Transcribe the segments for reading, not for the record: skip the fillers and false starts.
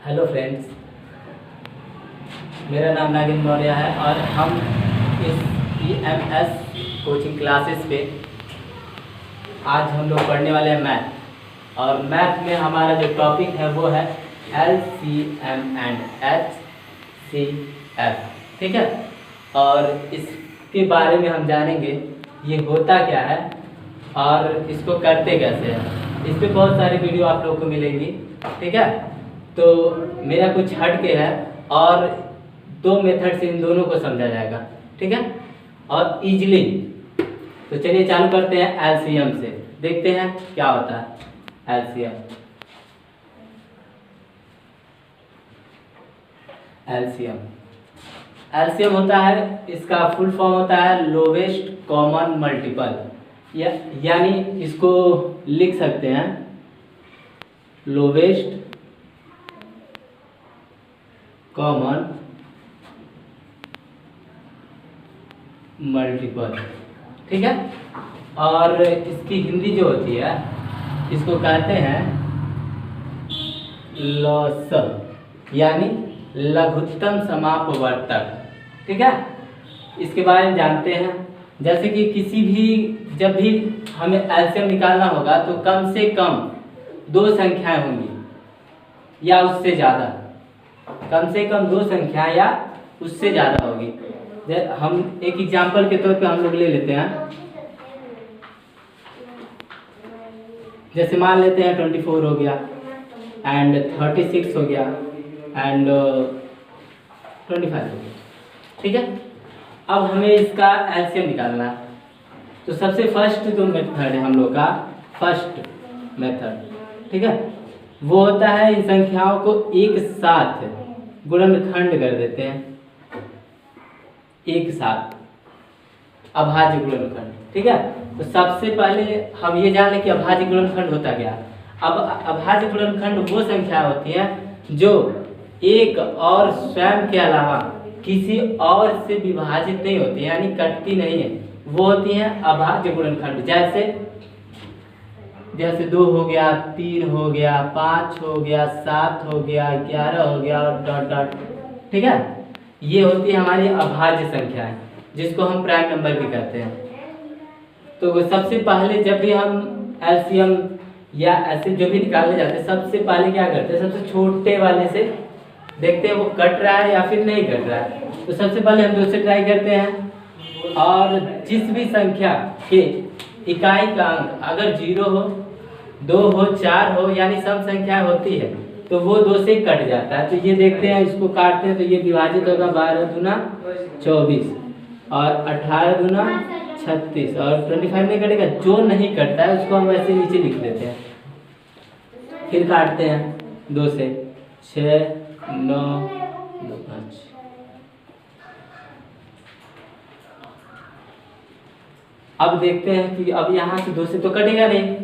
Hello friends, मेरा नाम नागिन मौर्य है और हम इस EMS कोचिंग क्लासेस पे आज हम लोग पढ़ने वाले हैं मैथ। और मैथ में हमारा जो टॉपिक है वो है LCM एंड HCF, ठीक है। और इसके बारे में हम जानेंगे ये होता क्या है और इसको करते कैसे हैं। इस पर बहुत सारी वीडियो आप लोगों को मिलेंगी, ठीक है। तो मेरा कुछ हट के है और दो मेथड से इन दोनों को समझा जाएगा, ठीक है, और इजीली। तो चलिए चालू करते हैं LCM से, देखते हैं क्या होता है LCM। LCM होता है, इसका फुल फॉर्म होता है लोवेस्ट कॉमन मल्टीपल, यानी इसको लिख सकते हैं लोवेस्ट कॉमन मल्टीपल, ठीक है। और इसकी हिंदी जो होती है इसको कहते हैं लॉसर, यानी लघुत्तम समापवर्तक, ठीक है। इसके बारे में जानते हैं, जैसे कि किसी भी जब भी हमें LCM निकालना होगा तो कम से कम दो संख्याएं होंगी या उससे ज़्यादा, कम से कम दो संख्या या उससे ज़्यादा होगी। हम एक एग्जांपल के तौर पे हम लोग ले लेते हैं, जैसे मान लेते हैं 24 हो गया एंड 36 हो गया एंड 25 हो गया, ठीक है। अब हमें इसका LCM निकालना है, तो सबसे फर्स्ट जो मेथड है हम लोग का फर्स्ट मेथड, ठीक है, वो होता है इन संख्याओं को एक साथ गुणनखंड कर देते हैं, एक साथ अभाज्य गुणनखंड, ठीक है। तो सबसे पहले हम ये जान लें कि अभाज्य गुणनखंड होता क्या। अब अभाज्य गुणनखंड वो संख्या होती है जो एक और स्वयं के अलावा किसी और से विभाजित नहीं होती, यानी कटती नहीं है, वो होती है अभाज्य गुणनखंड। जैसे 2 हो गया, 3 हो गया, 5 हो गया, 7 हो गया, 11 हो गया और डॉट डॉट, ठीक है। ये होती है हमारी अभाज्य संख्याएं, जिसको हम प्राइम नंबर भी कहते हैं। तो सबसे पहले जब भी हम LCM या ऐसे जो भी निकालने जाते हैं, सबसे पहले क्या करते हैं, सबसे छोटे वाले से देखते हैं वो कट रहा है या फिर नहीं कट रहा है। तो सबसे पहले हम 2 से ट्राई करते हैं, और जिस भी संख्या के इकाई का अंक अगर 0 हो, 2 हो, 4 हो, यानी सम संख्या होती है, तो वो 2 से कट जाता है। तो ये देखते हैं, इसको काटते हैं तो ये विभाजित होगा 12 दूना 24 और 18 दूना 36 और 25 नहीं कटेगा। जो नहीं कटता है उसको हम ऐसे नीचे लिख देते हैं, फिर काटते हैं 2 से 6 9 2 5। अब देखते हैं कि अब यहाँ से 2 से तो कटेगा नहीं।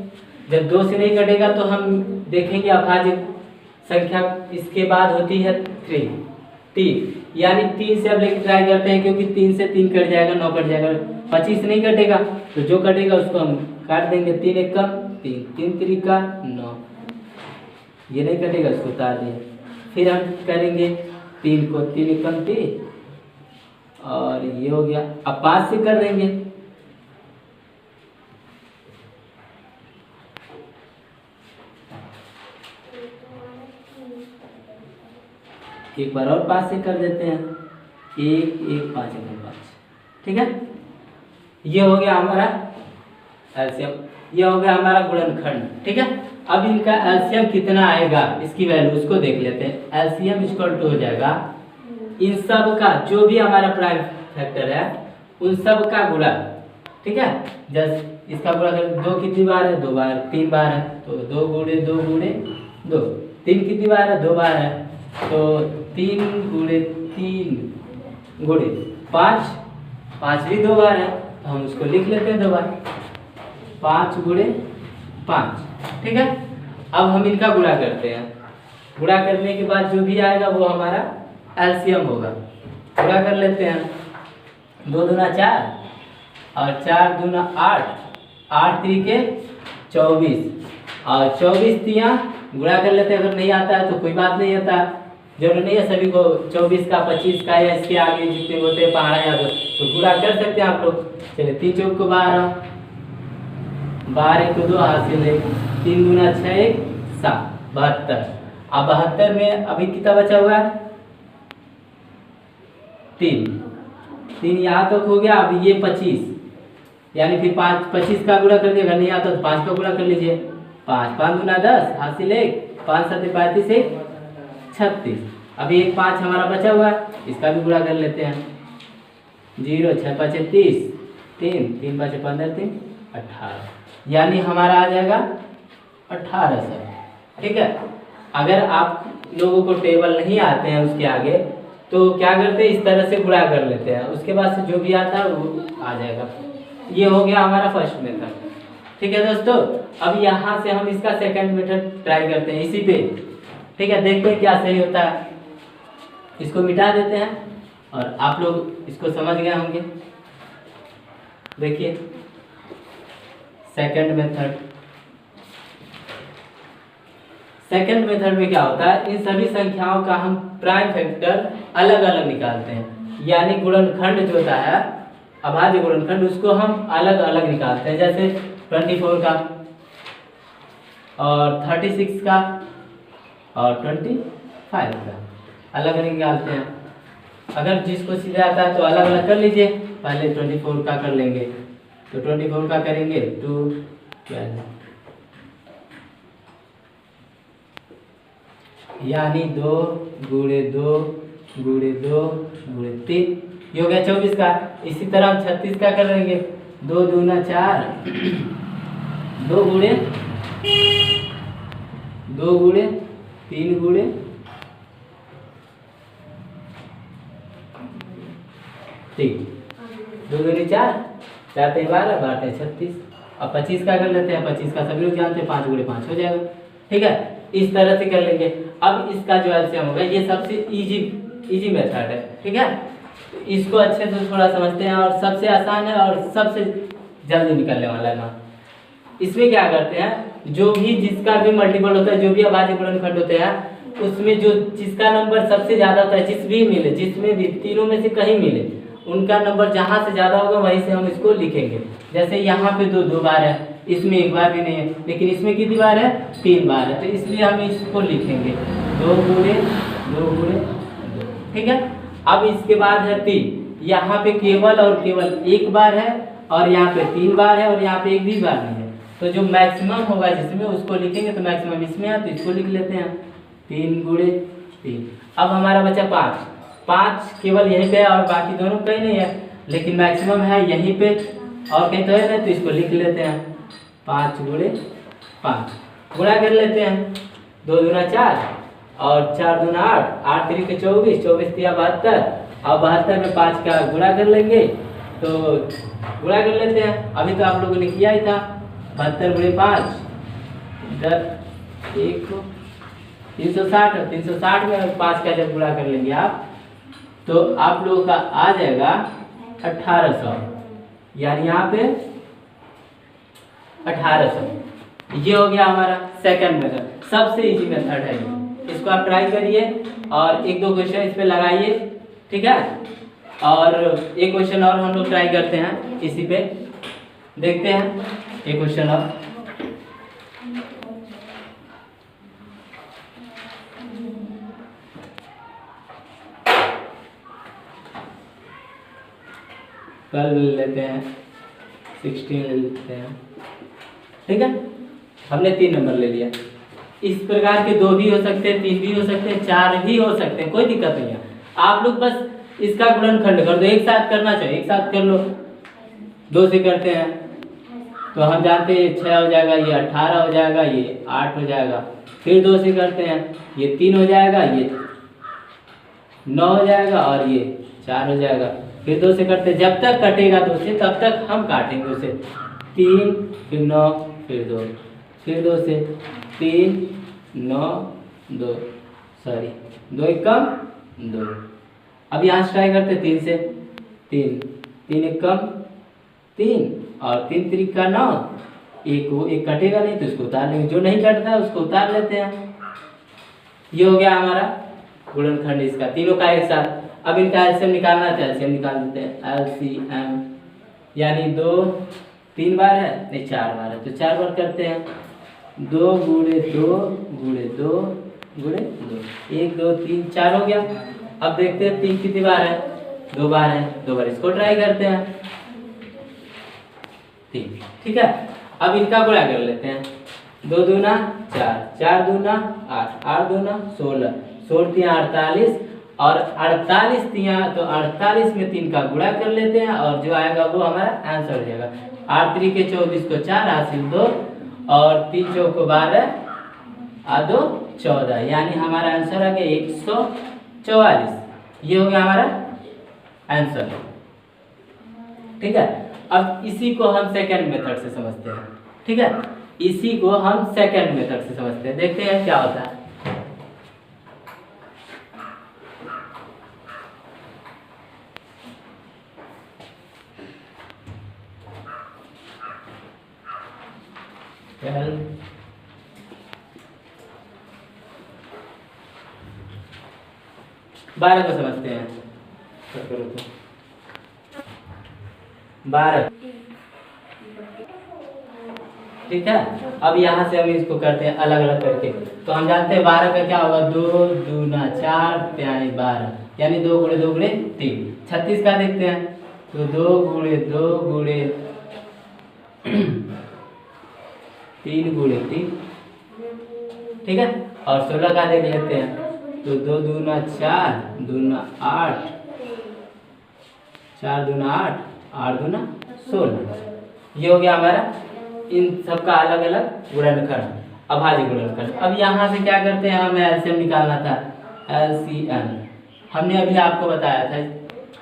जब 2 से नहीं कटेगा तो हम देखेंगे अभाज्य संख्या इसके बाद होती है 3, यानी 3 से अब लेके ट्राई करते हैं, क्योंकि 3 से 3 कट जाएगा, 9 कट जाएगा, 25 नहीं कटेगा, तो जो कटेगा उसको हम काट देंगे। 3 एक कम 3, 3 3 का 9, ये नहीं कटेगा, उसको उतार दिए। फिर हम करेंगे 3 को 3 एक कम 3 और ये हो गया। अब 5 से कर देंगे, एक बार और 5 से कर देते हैं, 1 1 5 1 5, ठीक है। ये हो गया हमारा LCM, ये हो गया हमारा गुणनखंड, ठीक है। अब इनका LCM कितना आएगा, इसकी वैल्यू उसको देख लेते हैं। LCM इक्वल टू हो जाएगा इन सब का, जो भी हमारा प्राइम फैक्टर है उन सब का गुणा, ठीक है। जैसे इसका गुणा कर 2 कितनी बार है, 2 बार, 3 बार है तो 2 गुणे 2 गुणे 2, 3 कितनी बार है, 2 बार है तो 3 गुणे 3 गुणे 5, 5 भी 2 बार है तो हम उसको लिख लेते हैं 2 बार, 5 गुणे 5, ठीक है। अब हम इनका गुणा करते हैं, गुणा करने के बाद जो भी आएगा वो हमारा LCM होगा। गुणा कर लेते हैं, 2 दूना 4 और 4 दूना 8, 8 3 के 24 और 24 3 गुणा कर लेते हैं। अगर नहीं आता है तो कोई बात नहीं आता, जरूरी नहीं है सभी को 24 का 25 का या इसके आगे जितने होते हैं 12 या तो गुणा कर सकते हैं आप लोग। चलिए 3 चौक को 12, 12 को 2 हासिल है, 3 गुना 6 1 7 72। अब 72 में अभी कितना बचा हुआ है? 3 यहाँ तक हो गया। अब ये 25 यानी फिर 25 का गुणा कर दिएगा, नहीं आता तो 5 का गुणा कर लीजिए। 5 गुना 10 हासिल 1, 5 7 35 1 36। अभी एक 5 हमारा बचा हुआ है, इसका भी गुणा कर लेते हैं। 0 6 5 30, 3 5 15 3 18, यानी हमारा आ जाएगा 1800। ठीक है। अगर आप लोगों को टेबल नहीं आते हैं उसके आगे तो क्या करते हैं, इस तरह से गुणा कर लेते हैं, उसके बाद से जो भी आता है वो आ जाएगा। ये हो गया हमारा फर्स्ट मेथड। ठीक है दोस्तों, अब यहाँ से हम इसका सेकंड मेथड ट्राई करते हैं इसी पे। ठीक है, देखते हैं क्या सही होता है। इसको मिटा देते हैं और आप लोग इसको समझ गए होंगे। देखिए सेकंड मेथड में क्या होता है, इन सभी संख्याओं का हम प्राइम फैक्टर अलग अलग निकालते हैं, यानी गुणनखंड जो होता है अभाज्य गुणनखंड उसको हम अलग अलग निकालते हैं। जैसे 24 का और 36 का और 25 का अलग अलग निकालते हैं। अगर जिसको सीधे आता है तो अलग अलग कर लीजिए। पहले 24 का कर लेंगे, तो 24 का करेंगे 2 12, यानी 2 गुणे 2 गुणे 2 गुणे 3, ये हो गया 24 का। इसी तरह हम 36 का कर लेंगे, 2 दूना 4, 2 गुणे 3 गुणे 3, 2 दूनी 4, 4 3 12, 12 36। अब 25 का कर लेते हैं। 25 का सभी लोग जानते हैं 5 गुणे 5 हो जाएगा। ठीक है, इस तरह से कर लेंगे। अब इसका जो एलसीएम होगा, ये सबसे इजी मेथड है। ठीक है, इसको अच्छे से थोड़ा समझते हैं और सबसे आसान है और सबसे जल्दी निकलने वाला है ना। इसमें क्या करते हैं, जो भी जिसका भी मल्टीपल होता है, जो भी अभाज्य गुणनखंड होते हैं, उसमें जो जिसका नंबर सबसे ज्यादा होता है, जिसमें भी तीनों में से कहीं मिले, उनका नंबर जहां से ज्यादा होगा वहीं से हम इसको लिखेंगे। जैसे यहाँ पे 2 बार है, इसमें 1 बार भी नहीं है, लेकिन इसमें कितनी बार है? 3 बार है, तो इसलिए हम इसको लिखेंगे 2 गुणे 2। ठीक है, अब इसके बाद है 3, यहाँ पे केवल और केवल 1 बार है और यहाँ पे 3 बार है और यहाँ पे 1 भी बार नहीं है। तो जो मैक्सिमम होगा जिसमें उसको लिखेंगे, तो मैक्सिमम इसमें है तो इसको लिख लेते हैं 3 गुणे 3। अब हमारा बचा 5 केवल यहीं पे है और बाकी दोनों कहीं नहीं है, लेकिन मैक्सिमम है यहीं पे और कहीं तो है नहीं, तो इसको लिख लेते हैं 5 गुणे 5। गुणा कर लेते हैं, 2 दूना 4 और 4 दूना 8, 8 3 24, 24 3 72। अब 72 में 5 का गुणा कर लेंगे, तो गुणा कर लेते हैं। अभी तो आप लोगों ने किया ही था, 72 गुणे 5 1 360। 360 में 5 का जब गुणा कर लेंगे आप, तो आप लोगों का आ जाएगा 1800, यानी यहाँ पे 1800। ये हो गया हमारा सेकंड मेथड, सबसे इजी मेथड है ये। इसको आप ट्राई करिए और 1-2 क्वेश्चन इस पे लगाइए। ठीक है, और एक क्वेश्चन और हम लोग ट्राई करते हैं इसी पे, देखते हैं एक क्वेश्चन और। कल लेते हैं 16 ले लेते हैं। ठीक है, हमने 3 नंबर ले लिया। इस प्रकार के 2 भी हो सकते हैं, 3 भी हो सकते हैं, 4 भी हो सकते हैं, कोई दिक्कत नहीं है। आप लोग बस इसका गुणनखंड कर दो, एक साथ करना चाहिए, एक साथ कर लो। 2 से करते हैं तो हम जानते हैं 6 हो जाएगा, ये 18 हो जाएगा, ये 8 हो जाएगा। फिर 2 से करते हैं, ये 3 हो जाएगा, ये 9 हो जाएगा और ये 4 हो जाएगा। फिर 2 से करते हैं, जब तक कटेगा 2 से तब तक हम काटेंगे उसे। 3 फिर 9 फिर 2, फिर 2 से 3 9 2, सॉरी 2 1 कम 2। अब यहाँ से ट्राई करते 3 से, 3 1 कम 3 और 3 3 का 9, एक कटेगा नहीं तो उसको उतार लेंगे, जो नहीं कटता है उसको उतार लेते हैं। ये हो गया हमारा गुणनखंड इसका, तीनों का एक साथ। अब इनका एलसीएम निकालना है तो एलसीएम निकाल देते हैं। एलसीएम यानी 2 3 बार है नहीं 4 बार है तो 4 बार करते हैं। 2 गुणे 2 गुणे 2 गुणे 2, 1 2 3 4 हो गया। अब देखते हैं 3 कितनी बार है, 2 बार है, 2 बार इसको ट्राई करते हैं 3। ठीक है, अब इनका गुणा कर लेते हैं। 2 दूना 4, 4 दूना 8, 8 दूना 16, 16 3 48 और 48 3 तो 48 में 3 का गुणा कर लेते हैं और जो आएगा वो हमारा आंसर हो जाएगा। 8 3 के 24 को 4 हासिल 2 और 3 चौक को 12 और 2 14, यानी हमारा आंसर आ गया 144। ये हो गया हमारा आंसर। ठीक है, अब इसी को हम सेकंड मेथड से समझते हैं। ठीक है, इसी को हम सेकंड मेथड से समझते हैं, देखते हैं क्या होता है। बारह को समझते हैं। 12। ठीक है, अब यहाँ से हम इसको करते हैं अलग अलग करके। तो हम जानते हैं 12 का क्या होगा, 2 दूना 4 यानी 12, यानी 2 गुणे 2 गुणे 3। 36 का देखते हैं तो 2 गुणे 2 गुणे 3 गुणे 3। ठीक है, और 16 का देख लेते हैं तो 2 दूना 4 दूना 8, 4 दूना 8, 8 दूना 16। ये हो गया हमारा इन सबका अलग अलग गुणनखंड, अभाज्य गुणनखंड। अब यहाँ से क्या करते हैं, हमें एलसीएम निकालना था। एलसीएम हमने अभी आपको बताया था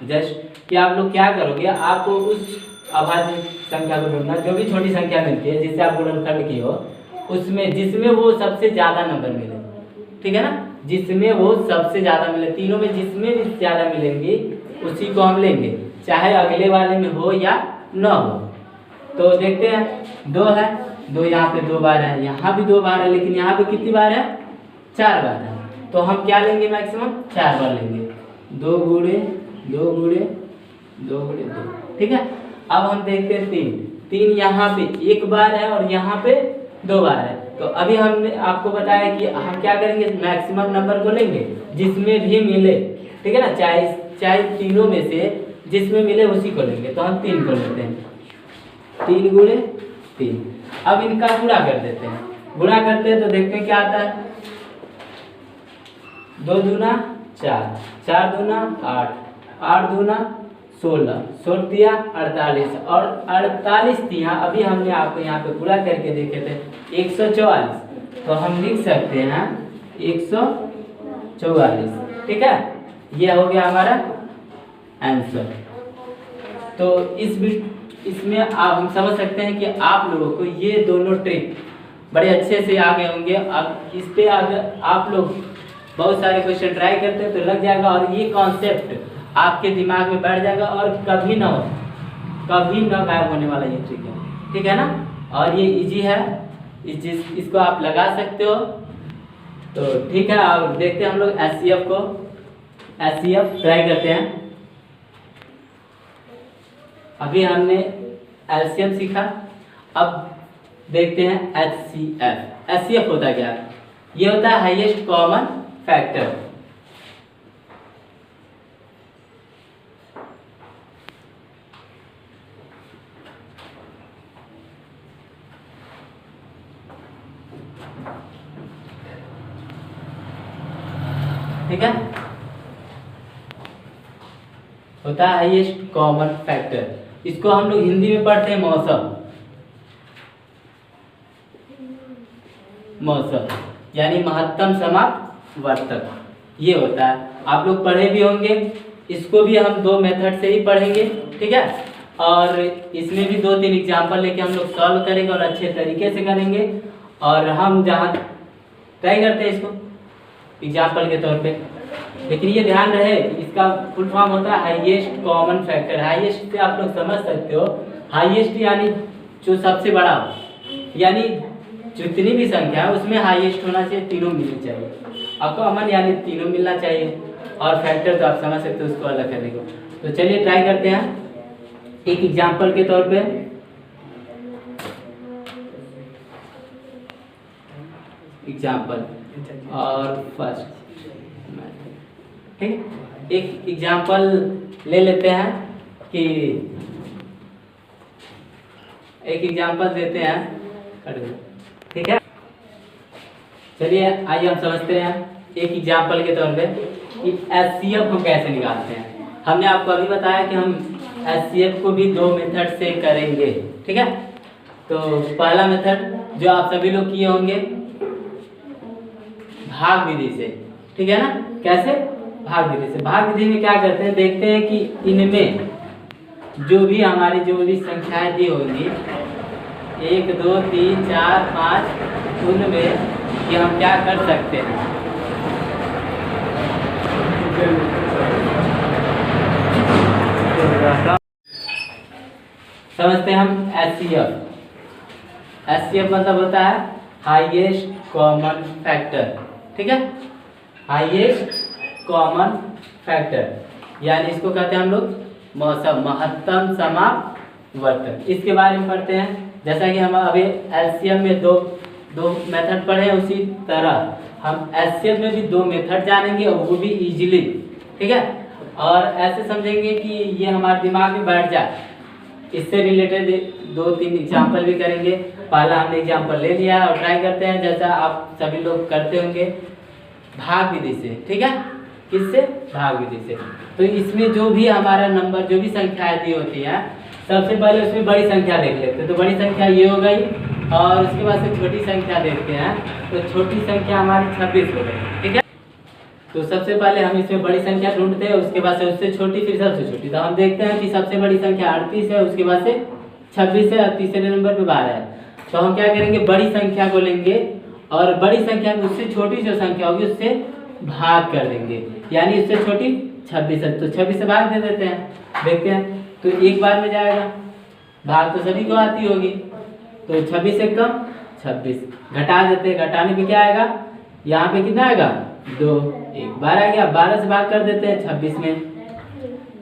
जस्ट कि आप लोग क्या करोगे, आपको उस अभाज्य संख्या को ढूंढना, जो भी छोटी संख्या मिलती है जिससे आप गुणनखंड की हो, उसमें जिसमें वो सबसे ज़्यादा नंबर मिले। ठीक है ना, जिसमें वो सबसे ज़्यादा मिले, तीनों में जिसमें भी ज़्यादा मिलेंगी उसी को हम लेंगे, चाहे अगले वाले में हो या न हो। तो देखते हैं 2 है, 2 यहाँ पे 2 बार है, यहाँ भी 2 बार है, लेकिन यहाँ पे कितनी बार है, 4 बार है। तो हम क्या लेंगे, मैक्सिमम 4 बार लेंगे। 2 गुणे 2 गुणे 2 गुणे 2। ठीक है, अब हम देखते हैं 3 यहाँ पे 1 बार है और यहाँ पे 2 बार है। तो अभी हमने आपको बताया कि हम क्या करेंगे, मैक्सिमम नंबर को लेंगे जिसमें भी मिले। ठीक है ना, चाहे तीनों में से जिसमें मिले उसी को लेंगे। तो हम 3 को लेते हैं, 3 गुणे 3। अब इनका गुणा कर देते हैं, गुणा करते हैं तो देखते हैं क्या आता है। 2 दूना 4, 4 दूना 8, 8 दूना 16, 16 तिया 48 और 48 तिया अभी हमने आपको यहाँ पे गुणा करके देखे थे 144। तो हम लिख सकते हैं 144। ठीक है, ये हो गया हमारा आंसर। तो इसमें आप हम समझ सकते हैं कि आप लोगों को ये दोनों ट्रिक बड़े अच्छे से आ गए होंगे। अब इस पे अगर आप लोग बहुत सारे क्वेश्चन ट्राई करते हैं तो लग जाएगा और ये कॉन्सेप्ट आपके दिमाग में बैठ जाएगा और कभी ना गायब होने वाला ये ट्रिक है। ठीक है ना, और ये इजी है, इसको आप लगा सकते हो। तो ठीक है, अब देखते हैं हम लोग एचसीएफ ट्राई करते हैं। अभी हमने एलसीएम सीखा, अब देखते हैं एचसीएफ। एचसीएफ होता क्या है, ये होता है हाईएस्ट कॉमन फैक्टर। ठीक है, होता है हाईएस्ट कॉमन फैक्टर। इसको हम लोग हिंदी में पढ़ते हैं मौसम, यानी महत्तम समापवर्तक। ये होता है, आप लोग पढ़े भी होंगे। इसको भी हम 2 मेथड से ही पढ़ेंगे। ठीक है, और इसमें भी 2-3 एग्जाम्पल लेके हम लोग सॉल्व करेंगे और अच्छे तरीके से करेंगे। और हम जहाँ ट्राई करते हैं इसको एग्जाम्पल के तौर पे, लेकिन ये ध्यान रहे इसका फुल फॉर्म होता है हाईएस्ट कॉमन फैक्टर। हाईएस्ट से आप लोग समझ सकते हो, हाईएस्ट यानी जो सबसे बड़ा हो, यानी जितनी भी संख्या है उसमें हाईएस्ट होना चाहिए, तीनों मिलनी चाहिए। अब कॉमन यानी तीनों मिलना चाहिए, और फैक्टर तो आप समझ सकते हो उसको अलग करने को। तो चलिए ट्राई करते हैं एक एग्जाम्पल के तौर पे। एग्जाम्पल और फर्स्ट, ठीक है, एक एग्जाम्पल ले लेते हैं कि एक एग्जाम्पल देते हैं, ठीक है। चलिए आइए हम समझते हैं एक एग्जाम्पल के तौर पे कि एचसीएफ हम कैसे निकालते हैं। हमने आपको अभी बताया कि हम एचसीएफ को भी दो मेथड से करेंगे, ठीक है। तो पहला मेथड जो आप सभी लोग किए होंगे भाग विधि से, ठीक है ना। कैसे? भाग विधि से। भाग विधि में क्या करते हैं, देखते हैं कि इनमें जो भी हमारी जो भी संख्याएं दी होंगी 1 2 3 4 5, उनमें कि हम क्या कर सकते हैं। समझते हैं हम एचसीएफ। एचसीएफ मतलब होता है हाईएस्ट कॉमन फैक्टर, ठीक है। हाईएस्ट कॉमन फैक्टर यानी इसको कहते हैं हम लोग महत्तम समापवर्तक। इसके बारे में पढ़ते हैं। जैसा कि हम अभी एलसीएम में दो मेथड पढ़े हैं, उसी तरह हम एचसीएफ में भी दो मेथड जानेंगे और वो भी इजीली, ठीक है। और ऐसे समझेंगे कि ये हमारे दिमाग में बैठ जाए। इससे रिलेटेड 2-3 एग्जाम्पल भी करेंगे। पहला हमने एग्जाम्पल ले लिया और ट्राई करते हैं जैसा आप सभी लोग करते होंगे भाग विधि से, ठीक है। किससे? भाग विधि से। तो इसमें जो भी हमारा नंबर, जो भी संख्याएं दी होती है, सबसे पहले उसमें बड़ी संख्या देख लेते हैं। तो बड़ी संख्या ये हो गई, और उसके बाद से छोटी संख्या देखते हैं। तो छोटी संख्या हमारी 26 हो गई, ठीक है। तो सबसे पहले हम इसमें बड़ी संख्या ढूंढते हैं, उसके बाद से उससे छोटी, फिर सबसे छोटी। तो हम देखते हैं कि सबसे बड़ी संख्या 38 है, उसके बाद से 26 है और तीसरे नंबर पे 12 है। तो हम क्या करेंगे, बड़ी संख्या को लेंगे और बड़ी संख्या को उससे छोटी जो संख्या होगी उससे भाग कर देंगे, यानी इससे छोटी 26 है तो 26 से भाग दे देते हैं। देखते हैं तो एक बार में जाएगा, भाग तो सभी को आती होगी। तो 26 से कम 26, घटा देते हैं। घटाने पे क्या आएगा, यहाँ पे कितना आएगा 2, एक बार आ गया। 12 से भाग कर देते हैं 26 में,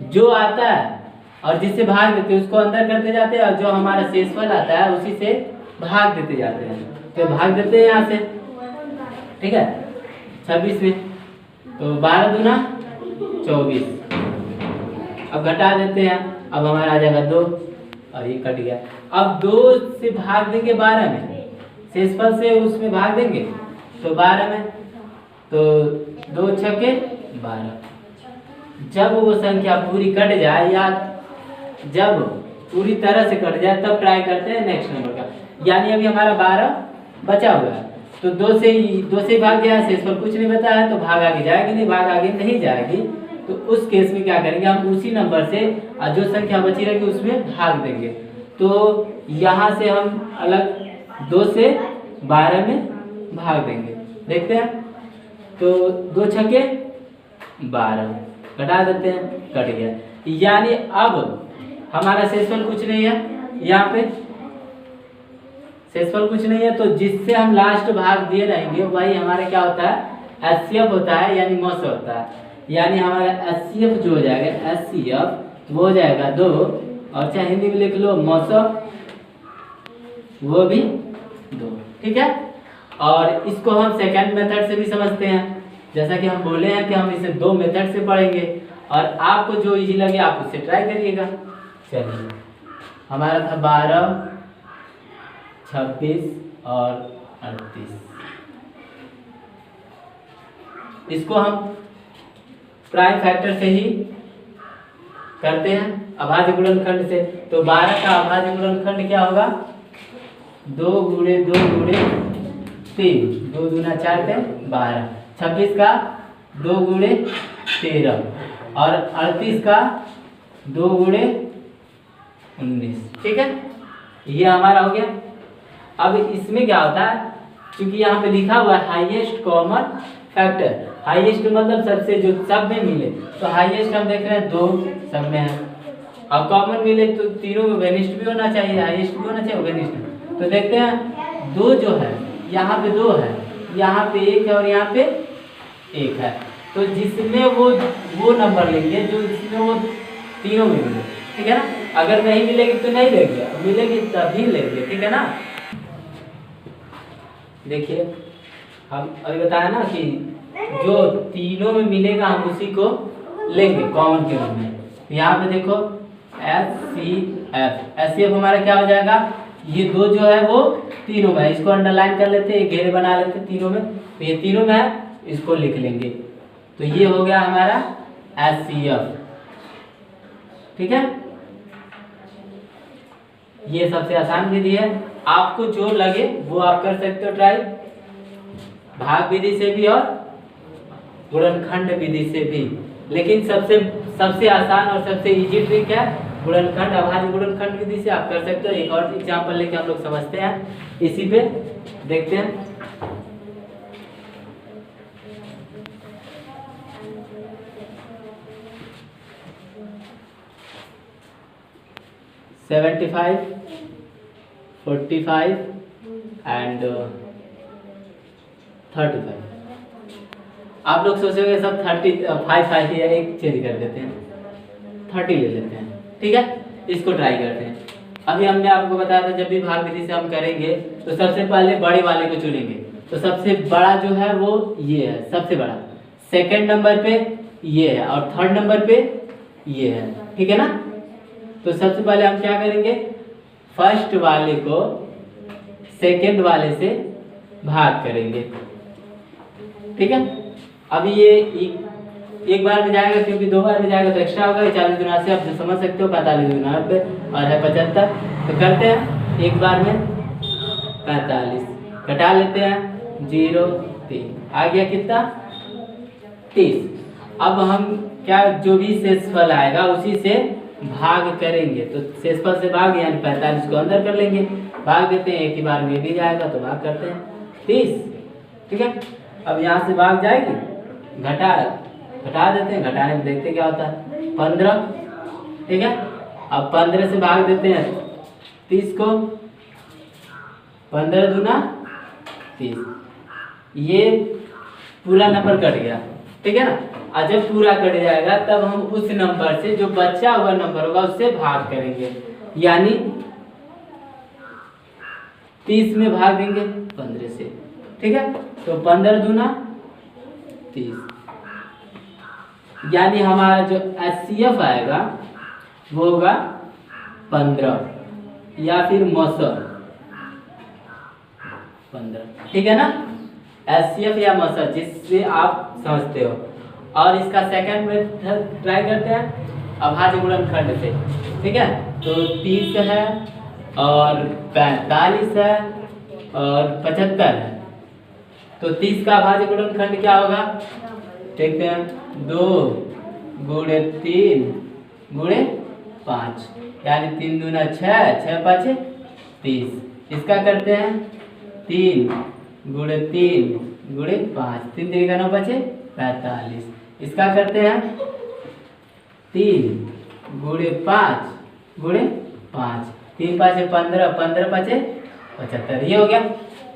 जो आता है और जिससे भाग देते हैं उसको अंदर करते जाते हैं, और जो हमारा शेषफल आता है उसी से भाग देते जाते हैं। तो भाग देते हैं यहाँ से, ठीक है, 26 में। तो 12 दूना 24, अब घटा देते हैं। अब हमारा आ जाएगा 2 और ये कट गया। अब 2 से भाग देंगे 12 में, शेषफल से उसमें भाग देंगे तो 12 में। तो 2 छक्के 12। जब वो संख्या पूरी कट जाए या जब पूरी तरह से कट जाए तब ट्राई करते हैं नेक्स्ट नंबर का। यानी अभी हमारा 12 बचा हुआ है, तो 2 से भाग गया, शेषफल कुछ नहीं बता है, तो भाग आगे जाएगी नहीं, भाग आगे नहीं जाएगी। तो उस केस में क्या करेंगे, हम उसी नंबर से जो संख्या बची रहेगी उसमें भाग देंगे। तो यहाँ से हम अलग 2 से 12 में भाग देंगे। देखते हैं तो 2 छक्के 12, घटा देते हैं, कट गया। यानी अब हमारा शेषफल कुछ नहीं है, यहाँ पे शेषफल कुछ नहीं है। तो जिससे हम लास्ट भाग दिए रहेंगे वही हमारा क्या होता है, एचसीएफ होता है, यानी मौसा होता है। यानी हमारा एचसीएफ जो हो जाएगा, एचसीएफ वो हो जाएगा 2, और चाहे हिंदी में लिख लो मौसा, वो भी 2, ठीक है। और इसको हम सेकंड मेथड से भी समझते हैं। जैसा कि हम बोले हैं कि हम इसे 2 मेथड से पढ़ेंगे, और आपको जो इजी लगे आप उससे ट्राई करिएगा। चलिए, हमारा था 12, 26 और 38। इसको हम प्राइम फैक्टर से ही करते हैं, अभाज्य गुणनखंड से। तो 12 का अभाज्य गुणनखंड क्या होगा, 2 गुणे 2 गुणे 3, 2 दूना 4 पे 12। 26 का 2 गुणे 13 और 38 का 2 गुणे 19, ठीक है। ये हमारा हो गया। अब इसमें क्या होता है, क्योंकि यहाँ पे लिखा हुआ है हाईएस्ट कॉमन फैक्टर। हाईएस्ट मतलब सबसे जो सब में मिले, तो हाईएस्ट हम देख रहे हैं 2 सब में है। अब कॉमन मिले तो तीनों में वेनिस्ट भी होना चाहिए, हाईएस्ट भी होना चाहिए, वेनिस्ट। तो देखते हैं दो जो है यहाँ पे 2 है, यहाँ पे 1 है और यहाँ पे 1 है। तो जिसमें वो नंबर लेंगे जो जिसमें वो तीनों में मिले, ठीक है ना। अगर नहीं मिलेगी तो नहीं लेंगे, मिलेगी तभी लेंगे, ठीक है ना। देखिए हम अभी बताया ना कि जो तीनों में मिलेगा हम उसी को लेंगे कॉमन के रूप में। यहाँ पे देखो HCF हमारा क्या हो जाएगा, ये 2 जो है वो तीनों में, इसको अंडरलाइन कर लेते हैं, घेरे बना लेते हैं तीनों में, तो ये तीनों में है, इसको लिख लेंगे। तो ये हो गया हमारा HCF, ठीक है। ये सबसे आसान विधि है, आपको जो लगे वो आप कर सकते हो ट्राई, भाग विधि से भी और गुणनखंड विधि से भी। लेकिन सबसे आसान और सबसे इजी ट्रिक है गुणनखंड, अभाज्य गुणनखंड विधि से आप कर सकते हो। एक और एग्जांपल लेके हम लोग समझते हैं, इसी पे देखते हैं। $75, $45 एंड 35। आप लोग सोचोगे सब 35 ही है, एक चेंज कर देते हैं, 30 ले लेते हैं, ठीक है। इसको ट्राई करते हैं। अभी हमने आपको बताया था जब भी भाग विधि से हम करेंगे तो सबसे पहले बड़े वाले को चुनेंगे। तो सबसे बड़ा जो है वो ये है, सबसे बड़ा, सेकंड नंबर पे ये है और थर्ड नंबर पे ये है, ठीक है ना। तो सबसे पहले हम क्या करेंगे, फर्स्ट वाले को सेकंड वाले से भाग करेंगे, ठीक है। अभी ये एक बार में जाएगा, क्योंकि 2 बार में जाएगा तो एक्स्ट्रा होगा। 40 गुना से आप जो समझ सकते हो, 45 गुना 90 और है 75। तो करते हैं एक बार में 45, घटा लेते हैं 0 3, आ गया कितना 30। अब हम क्या, जो भी शेषफल आएगा उसी से भाग करेंगे। तो शेषफल से भाग यानी 45 को अंदर कर लेंगे, भाग देते हैं, एक ही बार में भी जाएगा तो भाग करते हैं 30, ठीक है। अब यहाँ से भाग जाएगी, घटा देते हैं, घटाने में देखते क्या होता है 15, ठीक है। अब 15 से भाग देते हैं 30 को, 15 दूना 30, ये पूरा नंबर कट गया, ठीक है ना। और जब पूरा कट जाएगा तब हम उस नंबर से जो बचा हुआ नंबर होगा उससे भाग करेंगे, यानी 30 में भाग देंगे 15 से, ठीक है। तो 15 दूना 30, यानी हमारा जो HCF आएगा वो होगा 15 या फिर 15, ठीक है ना। HCF या मौसर, जिससे आप समझते हो। और इसका सेकंड मेथड ट्राई करते हैं अभाज्य गुणनखंड से, ठीक है। तो 30 है और 45 है और 75 है। तो 30 का अभाज्य गुणनखंड क्या होगा, देखते हैं, 2 गुणे 3 गुणे 5, यानी 3 दूना 6, 6 5 30। इसका करते हैं 3 गुणे 3 गुणे 5, 3 3 का 9 बचे 45। इसका करते हैं 3 गुणे 5 गुणे 5, 3 5 15, 15 5 75, ये हो गया।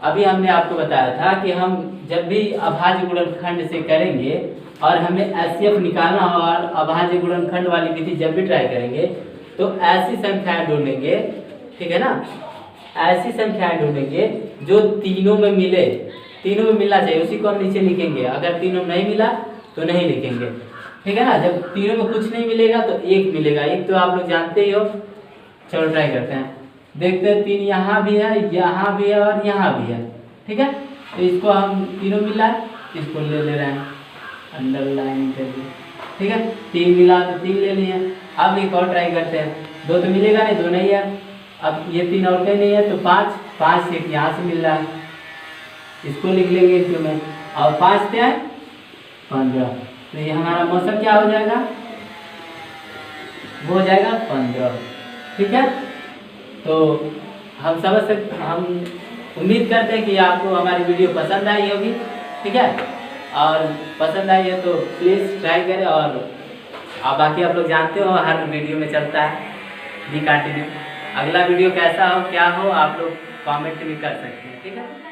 अभी हमने आपको बताया था कि हम जब भी अभाज्य गुणनखंड से करेंगे और हमें HCF निकालना हो और अभाज्य गुणनखंड वाली विधि जब भी ट्राई करेंगे तो ऐसी संख्याएं ढूंढेंगे, ठीक है ना। ऐसी संख्याएं ढूंढेंगे जो तीनों में मिले, तीनों में मिलना चाहिए, उसी को हम नीचे लिखेंगे। अगर तीनों में नहीं मिला तो नहीं लिखेंगे, ठीक है ना। जब तीनों में कुछ नहीं मिलेगा तो 1 मिलेगा, 1 तो आप लोग जानते ही हो। चलो ट्राई करते हैं, देखते हैं 3 यहाँ भी है, यहाँ भी है और यहाँ भी है, ठीक है। तो इसको हम तीनों मिला है, इसको ले रहे हैं अंडरलाइन करके, ठीक है। 3 मिला तो 3 ले लिए। अब एक और ट्राई करते हैं, 2 तो मिलेगा नहीं, 2 नहीं है। अब ये 3 और कहीं नहीं है तो 5, 5 एक यहाँ से मिल रहा है, इसको लिख लेंगे इसको में, और 5 क्या है 15। तो ये हमारा मौसम क्या हो जाएगा, वो हो जाएगा 15, ठीक है। तो हम समझ सकते, हम उम्मीद करते हैं कि आपको हमारी वीडियो पसंद आई होगी, ठीक है। और पसंद आई है तो प्लीज़ ट्राई करें। और बाकी आप लोग जानते हो हर वीडियो में चलता है बी कंटिन्यू। अगला वीडियो कैसा हो क्या हो आप लोग कमेंट भी कर सकते हैं, ठीक है।